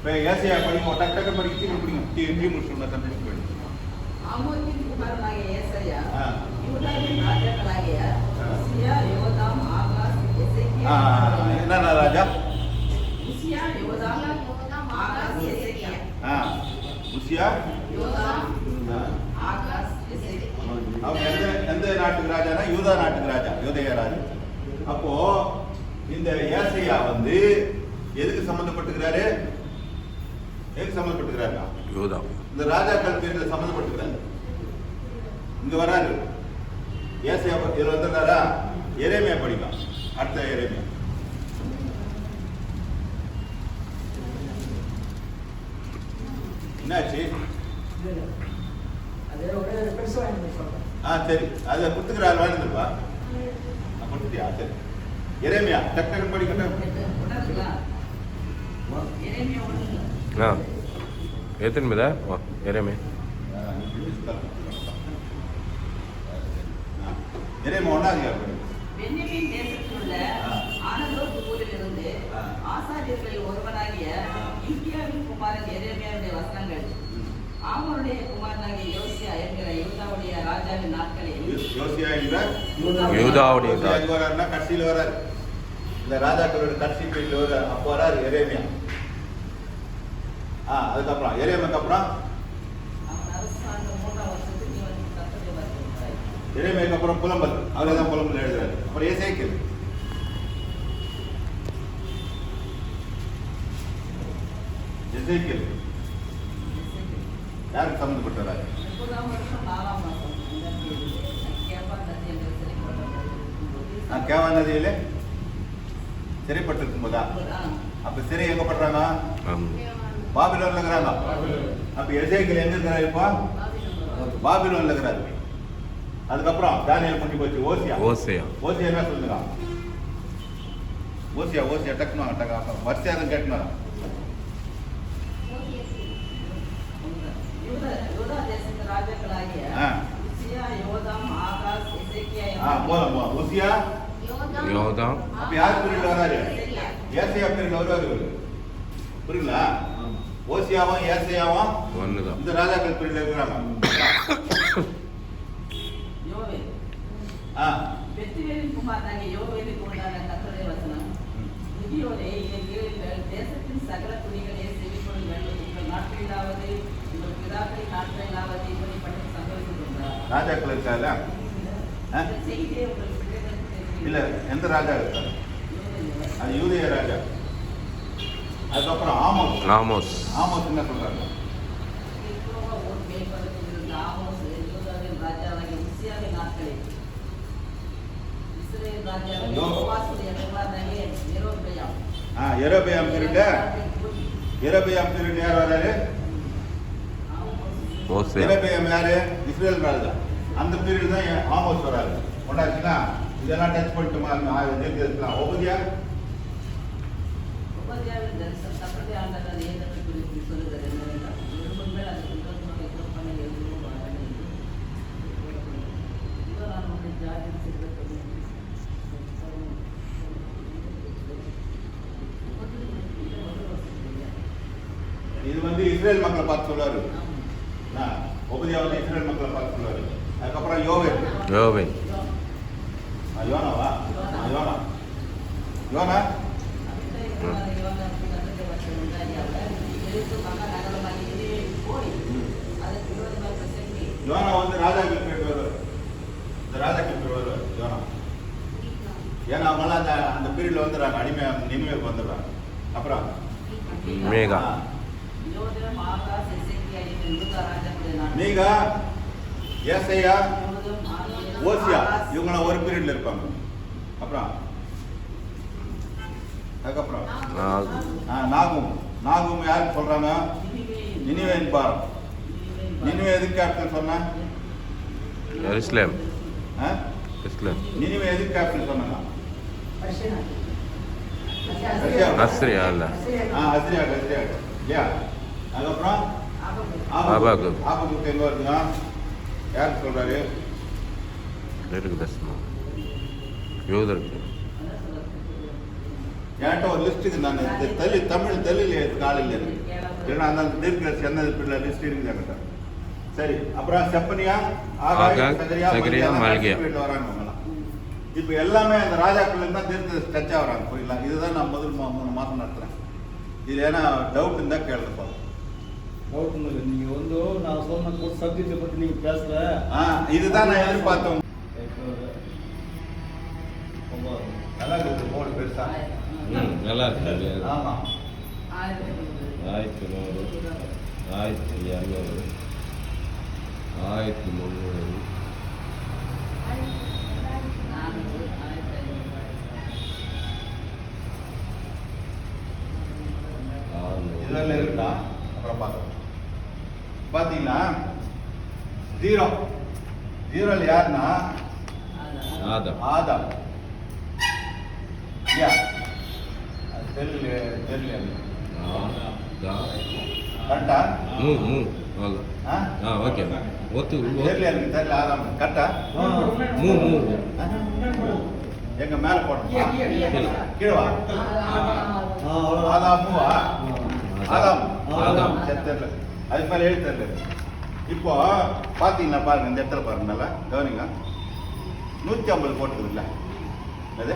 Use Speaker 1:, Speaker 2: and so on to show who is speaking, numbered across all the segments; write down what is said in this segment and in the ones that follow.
Speaker 1: இப்போ ஏசியா படிக்கும் டக்கு டக்கு படிக்க பிடிக்கும் டீ முடிச்சுடணும் கம்ப்ளீட் பண்ணி
Speaker 2: ஆமோதின் குமாரனாகிய ஏசாயா யூதாவின் ராஜாக்களாகிய உசியா யோதாம் ஆகாஸ் எசேக்கியா
Speaker 1: என்னன்னா ராஜா
Speaker 2: உசியா யோதாம் ஆகாஸ் எசேக்கியா
Speaker 1: உசியா
Speaker 2: யோதாம் ஆகாஸ் எசேக்கியா
Speaker 1: அவங்க எந்த நாட்டுக்கு ராஜானா யூதா நாட்டுக்கு ராஜா யூதேய ராஜா. அப்போ இந்த ஏசையா வந்து எதுக்கு சம்பந்தப்பட்டுக்கிறாரு? எதுக்கு சம்பந்தப்பட்டுக்கிறாருன்னா
Speaker 3: யூதா
Speaker 1: இந்த ராஜாக்கள் பேர்ல சம்பந்தப்பட்டுக்கிறாரு. இங்க வராரு ஏசையா இதுல வந்துடுறாரா? எரேமியா படிக்கலாம். அடுத்த எரேமியா என்னாச்சு? சரி அதை கொடுத்துக்கிறாரு வாழ்ந்துருப்பா கொடுத்துட்டியா? சரி எரேமியா டக்கு படிக்கட்டும்.
Speaker 3: எத்தனை மீதா எரேமே
Speaker 1: எரேமியா ஒன்னாவது
Speaker 2: பென்யமீன் தேசத்திலுள்ள ஆனதோத் ஊரிலிருந்து ஆசாரியர்களில் ஒருவனாகிய இந்தியாவின் குமாரன் எரேமியாவுடைய வசனங்கள். ஆமோனுடைய குமாரனாகிய யோசியா என்கிற யூதாவுடைய ராஜாவின் நாட்களில்
Speaker 3: யூதாவுடைய
Speaker 1: வராருன்னா கடைசியில் வராரு. இந்த ராஜாக்களோட கடைசி பீரியட்ல வராரு. அப்போ வராரு எரேமியா. அதுக்கப்புறம் எரேமியாக்கு அப்புறம் எரேமியாக்கு அப்புறம் புலம்பல். அவரே தான் புலம்பல் எழுதுறாரு. அப்புறம் எசேக்கியேல் எசேக்கியேல் யாருக்கு சம்பந்தப்பட்டாரு? கேவா நதியில சிறைப்பட்டிருக்கும் போதா? அப்ப சிறை எங்க பண்றாங்க? பாபிலோன்ல இருக்கிறாங்க. அப்ப எசேக்கியேல் எங்க இருக்கிறாரு? இப்போ பாபிலோன்ல இருக்கிறாரு. அதுக்கப்புறம் தானியேல் பண்ணி போச்சு. ஓசியா என்ன சொல்லுங்க? ஓசியா டக்குனு வரிசையாக கேட்டுனாரா?
Speaker 3: யோதாம்
Speaker 1: அப்ப யார் பீரியட்ல வராரு? ஏசையா பீரியட்ல வருவாரு. புரியுங்களா? ஓசியாவும் ஏசையாவும்
Speaker 3: ஒண்ணுதான்.
Speaker 1: இந்த ராஜாக்கள் பீரியட்ல இருக்கிறாங்க.
Speaker 2: பெத்துவேலின் குமாரனாகிய யோவேலுக்கு உண்டான கர்த்தருடைய வசனம். முதியோரே இதை கேளுங்கள், தேசத்தின் சகல குடிகளே செவிக்கொள்ளுங்கள். உங்கள் நாட்களிலாவது உங்கள் பிதாக்களின் நாட்களிலாவது இப்படிப்பட்ட சம்பவித்திருந்தார்.
Speaker 1: ராஜாக்கள் இருக்கால
Speaker 2: செய்தியை உங்களுக்கு
Speaker 1: இல்ல எந்த ராஜா இருக்காரு? அது யூதேய ராஜா. அதுக்கப்புறம் ஆமோஸ் என்ன சொல்றாங்க?
Speaker 2: ராஜாவாகிய உசியாவின் நாட்களில் இஸ்ரவேல் ராஜாவாகிய யோவாசுடைய குமாரனாகிய
Speaker 1: யெரொபெயாம் பீரியட் யார் வராரு? யெரொபெயாம் யாரு? இஸ்ரேல் ராஜா. அந்த பீரியட் தான் ஆமோஸ் வராரு. கொண்டாச்சுன்னா இதெல்லாம் டச் பண்ணிட்டுமா?
Speaker 2: உபதியாவின் தரிசனம் தப்பதை ஆண்டவர் ஏதற்கு குறித்து சொல்லுகிறது என்னவென்றால், விரும்புங்கள் அது குற்றத்தினுடைய குற்றப்பனை எழுதுவோம் வாழனை இதோ நான் உன்னை ஜாதியில் செல்வத்தை
Speaker 1: இது வந்து இஸ்ரேல் மக்களை பார்த்து சொல்லுவாரு. உபதியா வந்து இஸ்ரேல் மக்களை பார்த்து சொல்லுவாரு. அதுக்கப்புறம் யோவேல் யோனாவா? யோனா யோனா வந்து ராஜாக்கள் பேர் வருவார். இந்த ராஜாக்கள் பேர் வருவார் யோனா. ஏன்னா அவங்களாம் அந்த பீரியட்ல வந்துடுறாங்க. அடிமை நினைவுக்கு வந்துடுறாங்க. அப்புறம்
Speaker 3: மேகா
Speaker 1: மீகா ஏசையா ஓசியா இவங்களாம் ஒரு பீரியட்ல இருப்பாங்க. அப்புறம் அதுக்கப்புறம் நாகும் யாருக்கு சொல்றாங்க? நினிவேன் பாரம். நினிவே எதுக்கு கேப்டன் சொன்னா?
Speaker 3: இஸ்லாம்
Speaker 1: நினிவே எதுக்கு கேப்டன் சொன்னாங்க?
Speaker 3: அஸ்ரியா இல்ல
Speaker 1: அஸ்ரியா இல்லையா? அதுக்கப்புறம் ஆபகுக்கு எங்க வருதுங்க? யாருக்கு சொல்றாரு?
Speaker 3: தரிசனம் யூதருக்கு
Speaker 1: என்கிட்ட ஒரு லிஸ்ட்டுக்கு நான் தமிழ் தெலுங்கு காலையில் இருக்கு. ஏன்னா அந்த தீர்க்க என்ன பிள்ளை லிஸ்ட் இருக்குது என்கிட்ட. சரி, அப்புறம் செப்பனியா, ஆகாய், சகரியா, மாளிகையா வராங்க அவங்கலாம். இப்போ எல்லாமே அந்த ராஜாக்கள் தான் தீர்க்க டச் ஆகிறாங்க. புரியல, இதுதான் நான் முதல் 3 மாதம் நடத்துகிறேன். இது ஏன்னா டவுட் இருந்தால் கேளுப்பா.
Speaker 4: டவுட் இல்லை, நீங்கள் வந்து நான் சொன்ன சப்ஜெக்டை பற்றி நீங்கள் பேசல.
Speaker 1: இதுதான் நான் எதிர்பார்த்தேன். நல்லா இருக்குது போர்டு பெருசா.
Speaker 3: நல்லா இருக்கு.
Speaker 1: ஆமாம்,
Speaker 3: 1100, 1200, 1300.
Speaker 1: இதெல்லாம் இருக்குடா. அப்புறம் பார்க்கலாம். பார்த்தீங்கன்னா 0 யாருன்னா
Speaker 3: ஆதம்.
Speaker 1: ஆதம். யா தெரியல கரெக்டா?
Speaker 3: ஓகே ஒத்து
Speaker 1: தெரியல, எனக்கு தெரியல. ஆதாம் கரெக்டா? எங்க மேல போடணும், கீழவா? ஆதாமுவா? ஆதாம் சரி, தெரியல. அதுக்கு மேல எழுத்து தெரியல. இப்போ பாத்தீங்கன்னா பாருங்க, இந்த இடத்துல பாருங்க, நல்லா கவனிங்க. 150 போட்டுக்குது இல்லை? அது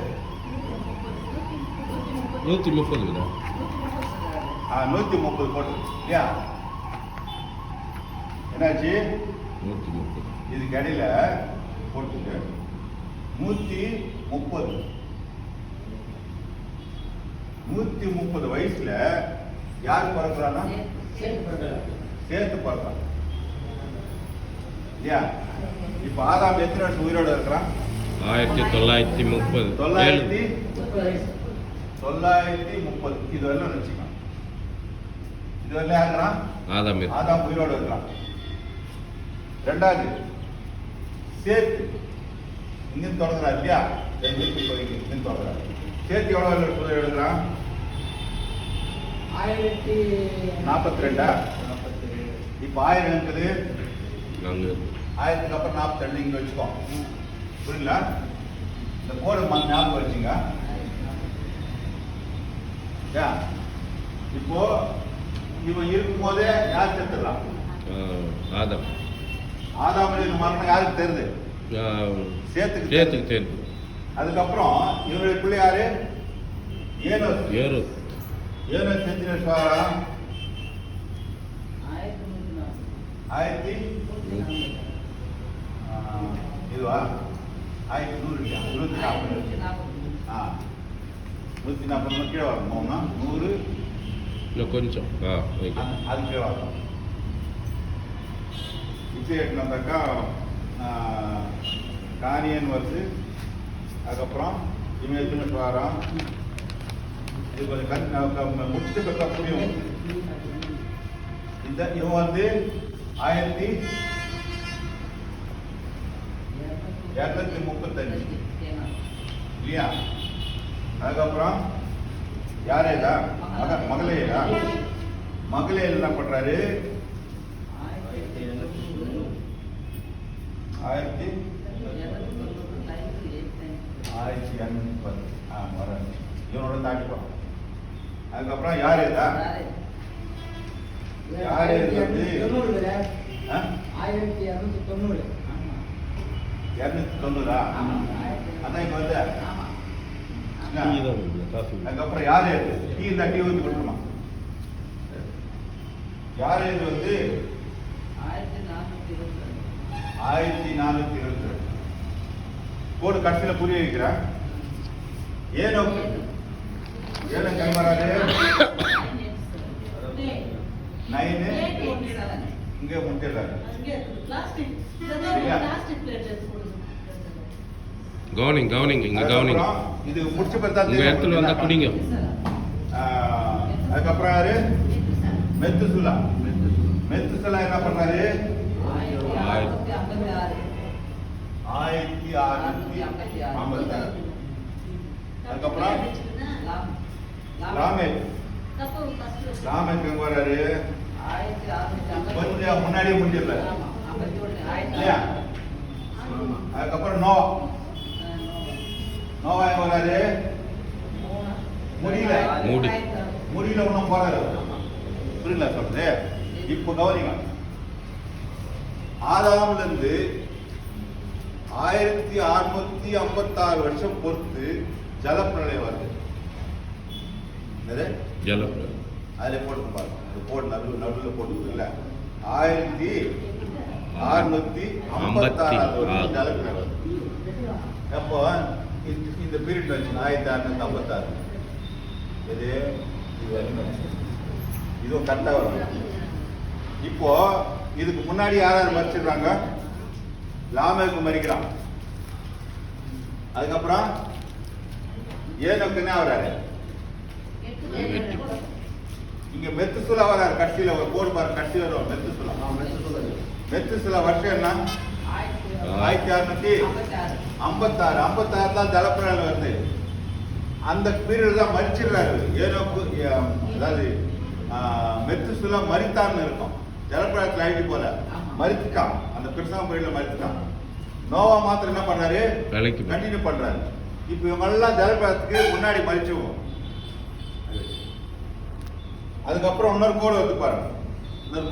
Speaker 3: 130.
Speaker 1: 130 போட்டுக்குது இல்லையா? என்னாச்சு?
Speaker 3: 130.
Speaker 1: இதுக்கு இடையில போட்டுக்கு 130. 130 வயசுல யார் பிறக்கிறான்னா சேர்த்து பிறக்கிறான் இல்லையா? இப்ப ஆதாம் எத்தனை வருஷம் உயிரோட இருக்கிறான்?
Speaker 3: 1930.
Speaker 1: 930. இது வரலாம் வச்சுக்கலாம். இது வரல யாருக்கிறான்? ஆதாம் உயிரோட இருக்கிறான். ரெண்டாவது சேர்த்து இங்கிருந்து தொடங்குறா இல்லையா? இங்கிருந்து தொடங்குறாரு. சேர்த்து எவ்வளவு உயிரோட இருக்கிறான்? 42. இப்ப 1000 இருக்குது. 1000க்கு அப்புறம் 42 இங்க வச்சுக்கோ. புரியல? இந்த கோடு ஞாபகம் வச்சுங்க. இப்போ இவன் இருக்கும் போதே யார் செத்துடலாம்? ஆதாமுடைய மரணம் யாருக்கு தெரியுது? சேர்த்துக்கு தெரியுது. அதுக்கப்புறம் இவருடைய பிள்ளை யாரு? ஏனோஸ் செஞ்சின சுவாரம் 1100 இதுவா? 1100 இல்லையா? 140 கீழே வரணும். 100
Speaker 3: கொஞ்சம்
Speaker 1: அது கீழே வரணும். இப்போ எட்டுனாக்கா காணியன் வருது. அதுக்கப்புறம் இவன் எத்தனை சுவாரம்? இது கொஞ்சம் முடிச்சு பெற்றா புரியும். இந்த இவன் வந்து 1235 இல்லையா? அதுக்கப்புறம் யாரேதா? மகளேதா? மகளே என்ன பண்றாரு? 1210 இவனோட தாண்டிப்பான். அதுக்கப்புறம் யாரேதா? யாரேது வந்து
Speaker 4: 1290.
Speaker 1: 290. அதான் இங்க வந்து அதுக்கப்புறம் யாரு டீ இந்த டீ ஊற்றி கொடுத்துருமா? யாரு இது வந்து 1422 கோடு கடைசியில புரிய வைக்கிறேன். ஏனோ கை வராது. 9 இங்க முடிச்சிடறாரு.
Speaker 3: கவனிங் இங்க கவனிங்.
Speaker 1: இது முடிச்ச பார்த்தா
Speaker 3: உங்க இடத்துல வந்தா குடிங்க.
Speaker 1: அதுக்கப்புறம் யாரு? மெத்துசுலா என்ன பண்ணாரு? 1656. அதுக்கப்புறம் ராமேஷ் எங்க வர்றாரு? கொஞ்சம் முன்னாடியே முடிஞ்சிடல இல்லையா? அதுக்கப்புறம் நோவா எங்க வர்றாரு? முடியல
Speaker 3: மூடி.
Speaker 1: முடியல ஒன்றும் போறாரு புரியல சொல்றது. இப்போ கவனிங்க, ஆதாம்ல இருந்து 1656 வருஷம் பொறுத்து ஜலப்பிரளயம் வருது. என்னது?
Speaker 3: ஜலப்பிரளயம்.
Speaker 1: அதில் போட்டு பாருங்க, அது போட்டு நடுவில் போட்டு இல்லை, 1656 வருஷம் ஜலப்பிரளயம் வருது. அப்போ இந்த பீரியட் வச்சு 1656 இது இதுவும் கரெக்டாக வரும். இப்போ இதுக்கு முன்னாடி யாராவது மறிச்சிடுறாங்க? லாமேக்கு மறிக்கிறான். அதுக்கப்புறம் ஏனோக்குன்னே வராரு. இங்க மெத்துசுலா வராரு. கட்சியில ஒரு போடு பாரு, கட்சி வரும் மெத்துசுலா. மெத்துசுலா வருஷம் என்ன? 1656 தான் ஜலப்பிரளயம் வருது. அந்த பீரியட் தான் மறிச்சிடுறாரு. ஏனோக்கு அதாவது மெத்துசுலா மரித்தான்னு இருக்கும். ஜலப்பிரளயத்தில் ஆயிட்டு போல மறித்துட்டான். அந்த கிருஷ்ணா பீரியட்ல மறித்துட்டான். நோவா மாத்திரம் என்ன பண்றாரு? கண்டினியூ பண்றாரு. இப்ப இவங்க எல்லாம் ஜலப்பிரளயத்துக்கு முன்னாடி மறிச்சுவோம். அதுக்கப்புறம் இன்னொரு கோடு வந்து பாருங்க. இன்னொரு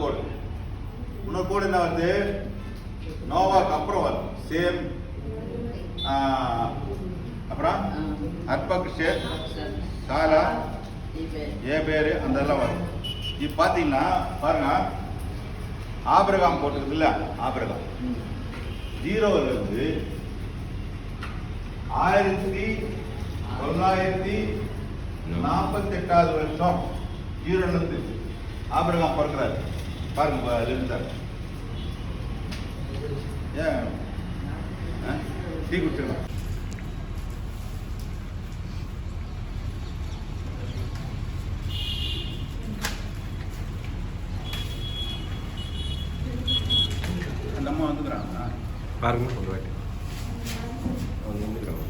Speaker 1: கோடு என்ன வந்து நோவாக்கு அப்புறம் வரும். சேம் அப்புறம் அர்பக்ஷேத், சாலா, ஏபேரு அந்த எல்லாம் வரும். இப்ப பாத்தீங்கன்னா பாருங்க, ஆபிரகாம் போட்டுருக்கு இல்ல, ஆபிரகாம் 0ல இருந்து 1948 வருஷம் 0ல இருந்து ஆபிரகாம் பிறக்கிறாரு. பாருங்க இருந்தார். ஏன் டீ குடிச்சிருங்க. அந்த அம்மா வந்துக்கிறாங்க
Speaker 3: பாருங்க ஒரு வாட்டி அவங்க வந்துக்கிறாங்க.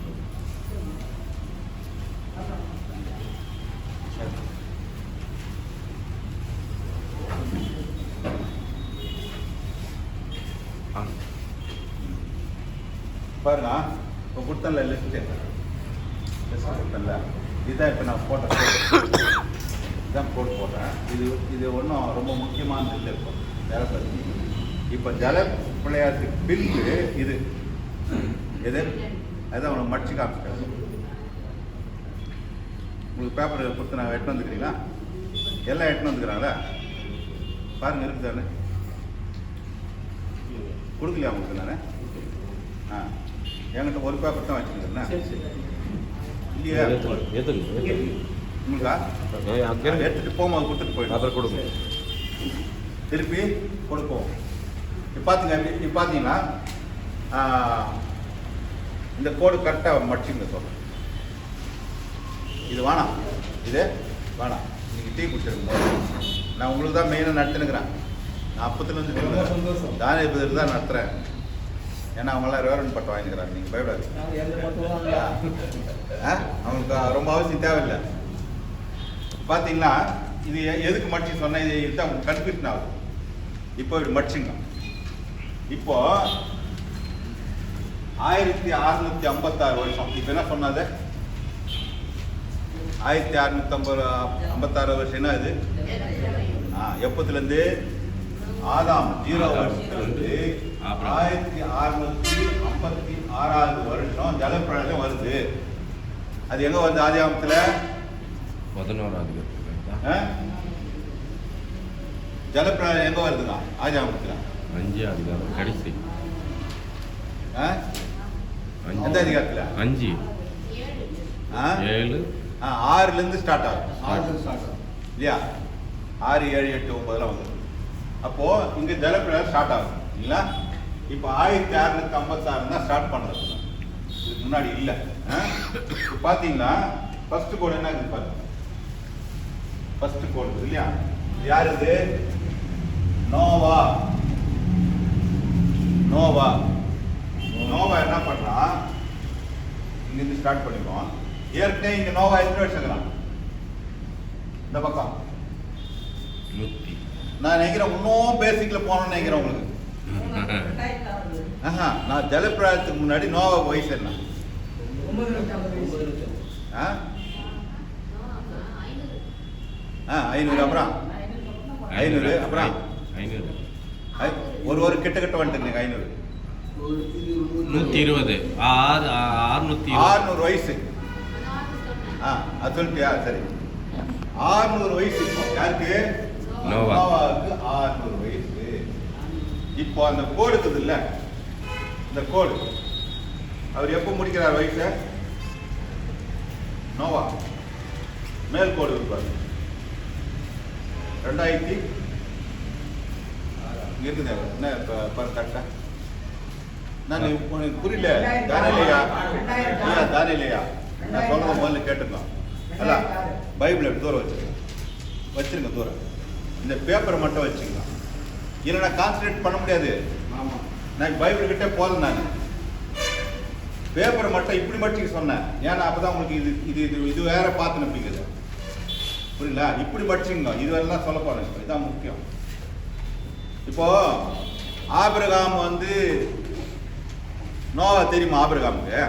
Speaker 1: பாருங்க, இப்போ கொடுத்தல லிஸ்ட் கொடுத்தல, இதுதான் இப்போ நான் போட்ட இதுதான் போடுறேன். இது ஒன்றும் ரொம்ப முக்கியமானது இல்லை. இப்போ ஜலப்பிரளயம், இப்போ ஜலப்பிரளயத்துக்கு பின்பு இது எது அதுதான் உனக்கு மடிச்சு காமிச்சிட்டேன். உங்களுக்கு பேப்பர் கொடுத்து நான் எட்டு வந்துக்கிறீங்களா? எல்லாம் எட்டு வந்துக்கிறாங்களா? பாருங்க இருக்கு தானே, கொடுக்கலையா உங்களுக்கு? நான் என்கிட்ட ஒரு பேப்பர் தான் வச்சுருக்கேன் இல்லையா? உங்களுக்கா எடுத்துட்டு போகும்போது கொடுத்துட்டு போயிடும்.
Speaker 3: அப்புறம் கொடுங்க,
Speaker 1: திருப்பி கொடுப்போம். இப்போ பார்த்தீங்கன்னா இந்த கோடு கரெக்டாக மடிச்சுங்க சொல்கிறேன். இது வேணாம், இது வேணாம். நீங்கள் டீ குடிச்சிருங்க. நான் உங்களுக்கு தான் மெயினாக நடத்துனுக்கிறேன். நான் அப்பத்துலேருந்து சொல்லுங்கள், தானிய பதில் தான் நடத்துகிறேன். ஏன்னா அவங்களாம் ரெவரண்ட் பட்டம் வாங்கிக்கிறாங்க. நீங்கள் பயப்படாது, அவங்களுக்கு ரொம்ப அவசியம் தேவையில்லை. பார்த்தீங்கன்னா இது எதுக்கு மடிச்சு சொன்னேன், இது இதுதான் உங்களுக்கு கன்ஃபியூஷன் ஆகுது. இப்போ இப்படி மடிச்சுங்க. இப்போ 1656 வருஷம். இப்போ என்ன சொன்னாது? 1656 வருஷம் என்ன இது? எப்பத்துலேருந்து? ஆதாம் 0 வருஷத்துலேருந்து 1656 வருஷம் ஜலப்பிரளயம் வருது. அது எங்க வருது? ஆதியாகமத்துல
Speaker 3: 11வது
Speaker 1: ஜலப்பிரளயம் எங்க வருதுங்க? ஆதியாகமத்துல
Speaker 3: 5 அதிகாரம் கடைசி.
Speaker 1: எந்த அதிகாரத்துல?
Speaker 3: 5 7
Speaker 1: 6ல இருந்து ஸ்டார்ட் ஆகும் இல்லையா? 6 7 8 9 வந்து அப்போ இங்க ஜலப்பிரளயம் ஸ்டார்ட் ஆகும் இல்ல? இப்போ 1656 தான் ஸ்டார்ட் பண்றது. இதுக்கு முன்னாடி இல்ல. பாத்தீங்கன்னா ஃபர்ஸ்ட் கோடு என்ன இருக்கு பாருங்க. ஃபர்ஸ்ட் கோடு இல்லையா? யார் இது? நோவா. நோவா என்ன பண்றான்? இங்க இருந்து ஸ்டார்ட் பண்ணிடுவோம். ஏற்கனவே இங்க நோவா எத்தனை வருஷம் இருக்கிறான்? இந்த பக்கம் நான் நினைக்கிறேன் இன்னும் பேசிக்ல போனோம்னு நினைக்கிறேன் உங்களுக்கு. நான் ஜலப்பிரளயத்துக்கு முன்னாடி நோவா வயசு என்ன? 500 அப்புறம் 500 அப்புறம்
Speaker 3: 500
Speaker 1: ஒரு கிட்ட வந்துட்டு 500
Speaker 3: 120 620
Speaker 1: வயசு. அது சொல்லிட்டியா? சரி, 600 வயசு. யாருக்கு? நோவாவுக்கு 600 வயசு. இப்போ அந்த கோடு இருக்குது இல்ல, இந்த கோடு அவர் எப்போ முடிக்கிறார் வயசு? நோவா மேல் கோடு இருப்பாரு 2000 இங்க இருக்குது. என்ன பாரு கரெக்டா? நான் உனக்கு புரியல. தானே இல்லையா? நான் சொல்றத முதல்ல கேட்டுக்கோ. அதான் பைபிளை தூரம் வச்சிருங்க தூரம். இந்த பேப்பரை மட்டும் வச்சுக்கோ, இல்லைன்னா கான்சன்ட்ரேட் பண்ண முடியாது. நான் பைபிள் கிட்டே போதும். நான் பேப்பரை மட்டும் இப்படி மட்டிக்க சொன்னேன். ஏன்னா அப்பதான் உங்களுக்கு இது வேற பார்த்து நம்பிக்குது. புரியல? இப்படி படிச்சுங்க. இது எல்லாம் சொல்ல போறேன். இதுதான் முக்கியம். இப்போ ஆபிரகாம் நோவா தெரியுமா? ஆபிரகாமுக்கு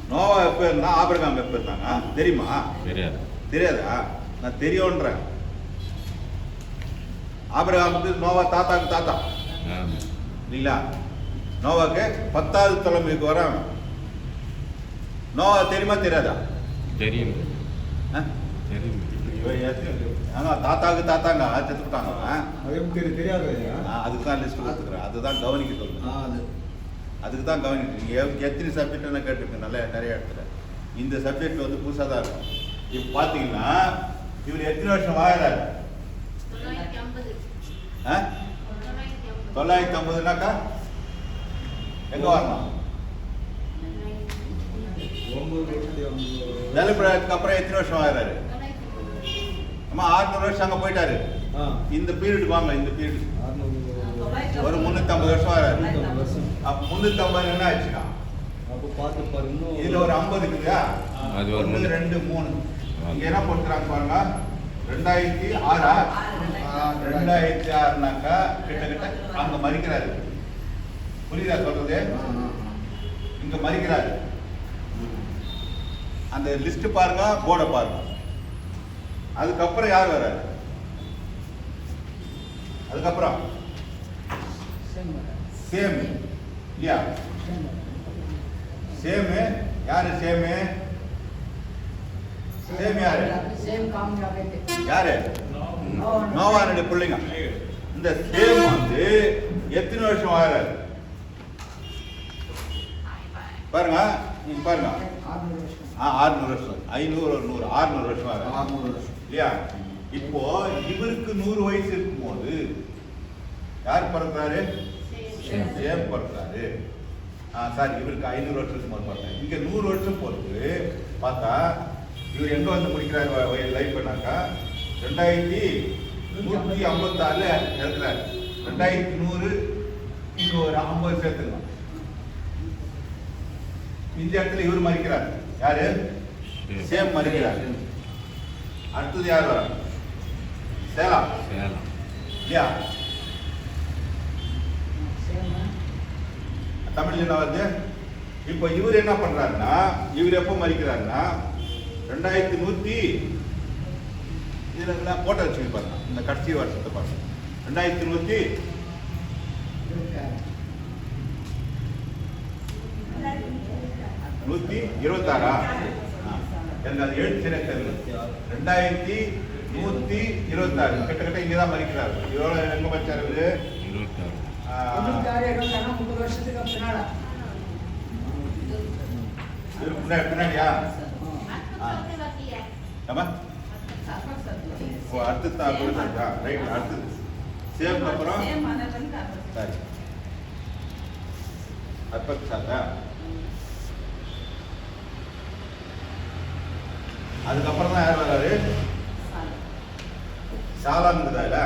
Speaker 1: நோவா எப்ப இருந்தா, ஆபிரகாம் எப்ப இருந்தாங்க தெரியுமா? தெரியாதா? நான் தெரியும்ன்றேன். ஆபிரகாமுக்கு நோவா தாத்தாக்கு தாத்தா இல்லைங்களா? நோவாக்கு 10வது தலைமுறைக்கு வர. நோவா தெரியுமா தெரியாதா?
Speaker 3: தெரியும்.
Speaker 1: தாத்தாக்கு தாத்தாங்க செத்துட்டாங்க.
Speaker 4: தெரியாது.
Speaker 1: அதுக்கு தான் லிஸ்ட் கொடுத்துக்கிறேன். அதுதான் கவனிக்க சொல்லுங்க. அதுக்கு தான் கவனிக்க. நீங்கள் எத்தனை சப்ஜெக்ட் என்ன கேட்டுருக்கேன் நிறைய இடத்துல. இந்த சப்ஜெக்ட் புதுசாக தான் இருக்கும். இப்போ பார்த்தீங்கன்னா இவர் எத்தனை வருஷம் வாழறாரு? 950னாக்கா எங்க வரணும்? ஜலபிரளயத்துக்கு அப்புறம் எத்தனை வருஷம் வாழறாரு? 600 வருஷம் அங்க போயிட்டாரு. இந்த பீரியட் வாங்க. இந்த பீரியட் ஒரு 350 வருஷம் வாழறாரு. 350 என்ன ஆச்சுன்னா இதுல ஒரு 50 இருக்குதா? 1 2 3 இங்க என்ன போட்டுறாங்க பாருங்க. 2006 2006னாக்கா கிட்ட அங்க மறிக்கிறாரு. புரியுதா சொல்றது? இங்க மறிக்கிறாரு. அந்த லிஸ்ட் பாருங்க, போர்டை பாருங்க. அதுக்கப்புறம் யார் வர்றாரு? அதுக்கப்புறம் சேம் இல்லையா? சேம் யாரு? சேம் யாரு? யாரு? நோவானுடைய பிள்ளைங்க. இந்த சேம் எத்தனை வருஷம் வாழறாரு பாருங்க. நீங்க பாருங்க. 600 வருஷம். 500 ஒரு 100 600 வருஷம் வாழறாரு இல்லையா? இப்போ இவருக்கு 100 வயசு இருக்கும்போது யார் பிறந்தாரு? சேம் பிறந்தாரு. சாரி, இவருக்கு 500 வருஷத்துக்கு போது பிறந்தாரு. இங்க 100 வருஷம் பொறுத்து பார்த்தா இவர் எங்க முடிக்கிறாரு லைஃப்னாக்கா 2156 இருக்கிறாரு. 2100 இங்க ஒரு 50 சேர்த்துக்கலாம். இந்த இடத்துல இவர் மறிக்கிறார். யாரு? சேம் மறிக்கிறார். அடுத்தது யார் வர? சேலம் இல்லையா? தமிழ்ல என்ன வருது? இப்போ இவர் என்ன பண்றாருன்னா, இவர் எப்போ மறிக்கிறாருன்னா 2100 இதுல போட்டோ வச்சு பாருங்க. இந்த கடைசி வருஷத்தை பாருங்க. 2126 எனக்கு அது எழுத்து தெரியல. 2126 கிட்டத்தட்ட இங்கதான் மறிக்கிறாரு. எவ்வளவு எங்க மறிச்சாரு?
Speaker 5: 30 வருஷத்துக்கு
Speaker 1: பின்னாடியா? அடுத்தது ரைட். அடுத்தது சேம் அப்புறம் சரி அப்பா. அதுக்கப்புறம் தான் யார் வர்றாரு? சாலாங்குதா இல்ல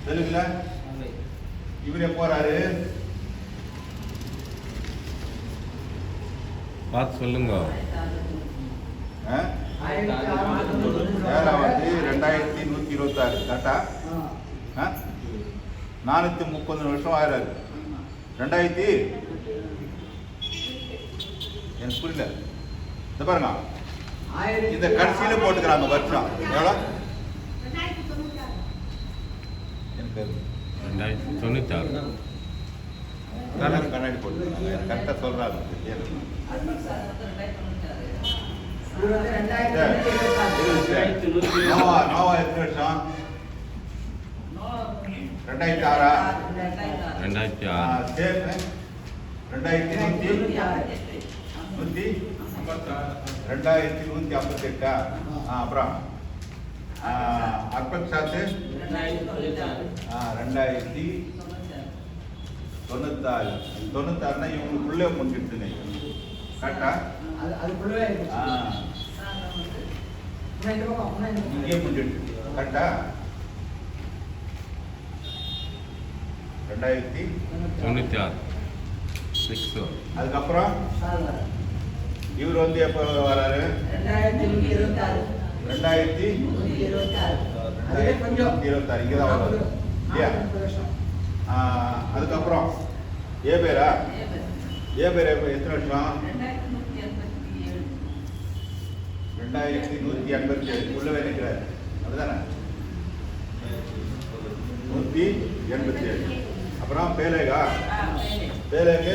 Speaker 1: தெலுங்குல? இவர் எப்போ வராரு?
Speaker 3: பார்த்து சொல்லுங்க.
Speaker 1: 2126 கரெக்டா? 430 வருஷம் ஆகிறாரு. 2000 எனக்கு புரியல. இந்த பாருங்க இந்த கடைசியில போட்டுக்கிறாங்க வருஷம் எவ்வளோ எனக்கு
Speaker 3: 2096.
Speaker 1: கண்ணாடி போட்டுக்கிறாங்க கரெக்டாக சொல்கிறாங்க நோவா எத்தனை வருஷம் 2006
Speaker 3: 2006.
Speaker 1: சேஃப் 2158 அப்புறம் அர்பக் சாத்து 2096 இவங்களுக்குள்ளே முடிஞ்சிடுச்சுங்க கரெக்டா இங்கே முடிஞ்சிடுச்சு கரெக்டா
Speaker 3: 96. 6.
Speaker 1: அதுக்கப்புறம் இவர் வந்து எப்போ வராரு 2026 இங்கே தான் வராரு இல்லையா அதுக்கப்புறம் ஏபேரா ஏபேர் எத்தனை வருஷம் 2187 உள்ளவே நிற்கிறார் அதுதானே 187 அப்புறம் பேலேகா பேலேகு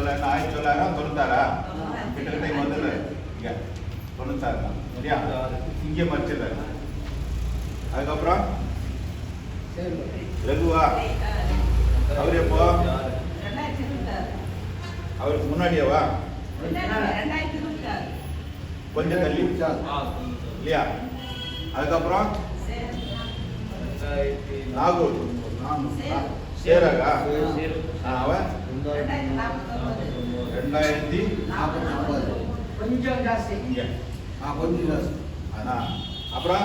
Speaker 1: 1996 கிட்டத்தட்ட இங்கே வந்துடுறாரு இங்கே 96 இல்லையா இங்கே மறைச்சிடுறாரு அதுக்கப்புறம் ரகுவா அவர் எப்போ அவருக்கு முன்னாடியேவா கொஞ்சம் தள்ளி இல்லையா அதுக்கப்புறம் நாகூர் சேராகா அவன் 2040
Speaker 4: கொஞ்சம் ஜாஸ்தி
Speaker 1: இங்கே
Speaker 4: கொஞ்சம் ஜாஸ்தி
Speaker 1: அப்புறம்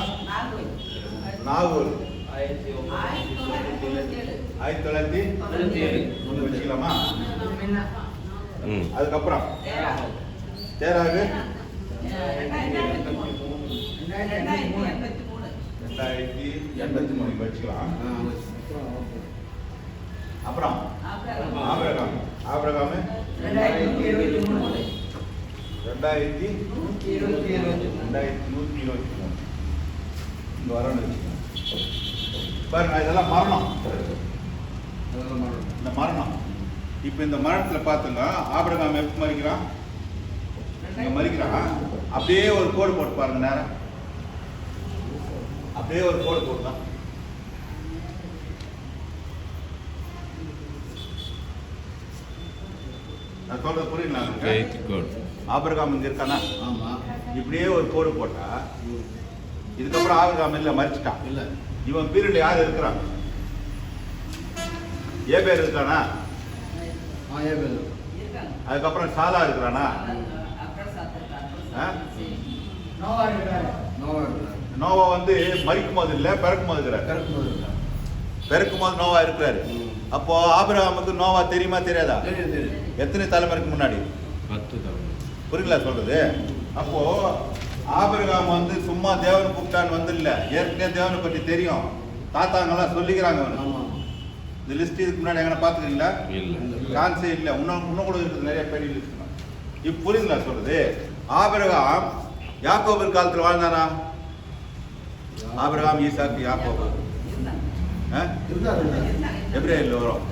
Speaker 1: நாகூர் 1997 வச்சுக்கலாமா அதுக்கப்புறம் தேராகு 2083 வச்சுக்கலாம் அப்புறம் ஆபிரகாம் 2123 இங்க வரணும் பாருங்க இதெல்லாம் மரணம் இந்த மரணம் இப்போ இந்த மரணத்தில் பார்த்துங்க ஆபிரகாம் எப்போ மறிக்கிறான் இங்கே மறிக்கிறான் அப்படியே ஒரு கோடு போட்டு பாருங்க நேரம் அப்படியே ஒரு கோடு போட்டுதான் நான் சொல்றது புரியல ஆபிரகாம் இங்க இருக்கானா இப்படியே ஒரு கோடு போட்டா இதுக்கப்புறம் ஆபிரகாம் இல்ல மறிச்சிட்டான் இல்ல இவன் பீரியட்ல யார் இருக்கிறான் ஏபேர் இருக்கானா அதுக்கப்புறம் சாலா இருக்கிறானா நோவா வந்து மறிக்கும் போது இல்ல பிறக்கும் போது இருக்கிறார் பிறக்கும் போது நோவா இருக்கிறாரு அப்போ ஆபிரகாமுக்கு நோவா தெரியுமா தெரியாதா எத்தனை தலைமுறைக்கு முன்னாடி
Speaker 3: 10 தலைமுறை
Speaker 1: புரியல சொல்றது அப்போ ஆபிரகாம் வந்து சும்மா தேவனை கூப்பிட்டான்னு வந்து இல்ல ஏற்கனவே தேவனை பற்றி தெரியும் தாத்தாங்கெல்லாம் சொல்லிக்கிறாங்க இந்த லிஸ்ட் இதுக்கு முன்னாடி எங்கன்னா பாத்துக்கிறீங்களா சான்ஸே இல்லை இன்னும் கூட இருக்குது நிறைய பெரிய லிஸ்ட் இப்ப புரியுதுங்களா சொல்றது ஆபிரகாம் யாக்கோபு காலத்துல வாழ்ந்தானா ஆபிரகாம் ஈசாக்கு யாக்கோபு எப்ரேல் வரும்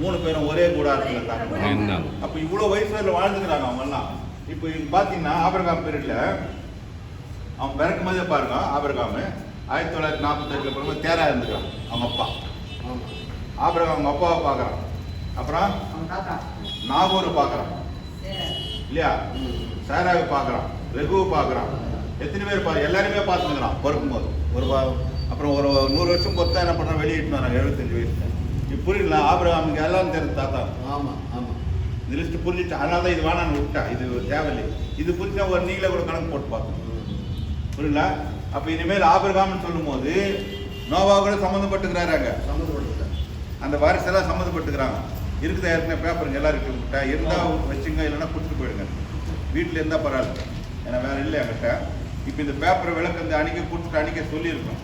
Speaker 1: 3 பேரும் ஒரே கூடாரத்தில் இருக்காங்க அப்ப இவ்வளவு வயசுல வாழ்ந்துக்கிறாங்க அவங்க எல்லாம் இப்போ இங்க பாத்தீங்கன்னா ஆபிரகாம் பீரியட்ல அவன் பிறக்கும் போதே பாருங்க ஆபிரகாம் 1948 பிறகு தேரா இருந்துக்கிறான் அவங்க அப்பா ஆபிரகாம் அவங்க அப்பாவை பார்க்கறான் அப்புறம் நாகூர் பார்க்கறான் இல்லையா சாராவை பார்க்கறான் ரெகுவை பார்க்கறான் எத்தனை பேர் எல்லாருமே பார்த்துக்கிறான் பிறக்கும் போது அப்புறம் ஒரு 100 வருஷம் பொறுத்தா என்ன பண்றான் வெளியிட்டு வராங்க 75 வயசுல இப்போ புரியல ஆபிரகாமுக்கு எல்லாம் தெரிஞ்சு தாத்தா இந்த லிஸ்ட் புரிஞ்சிச்சு அதனால தான் இது வேணான்னு விட்டா இது தேவையில்லை இது புரிஞ்சா ஒரு நீங்களே கூட கணக்கு போட்டு பார்த்தோம் புரியல அப்போ இனிமேல் ஆபிரகாம்னு சொல்லும் போது நோவா கூட சம்மந்தப்பட்டுக்கிறாங்க அந்த வாரிசெல்லாம் சம்மந்தப்பட்டுக்கிறாங்க இருக்குதா ஏற்கனவே பேப்பருங்க எல்லாருக்கும் விட்டா இருந்தால் வச்சுங்க இல்லைன்னா கொடுத்துட்டு போயிடுங்க வீட்டில் இருந்தால் பரவாயில்ல ஏன்னா வேற இல்லை என்கிட்ட இப்போ இந்த பேப்பரை விளக்கு இந்த அன்னைக்கு கொடுத்துட்டு அன்னைக்கே சொல்லியிருக்கோம்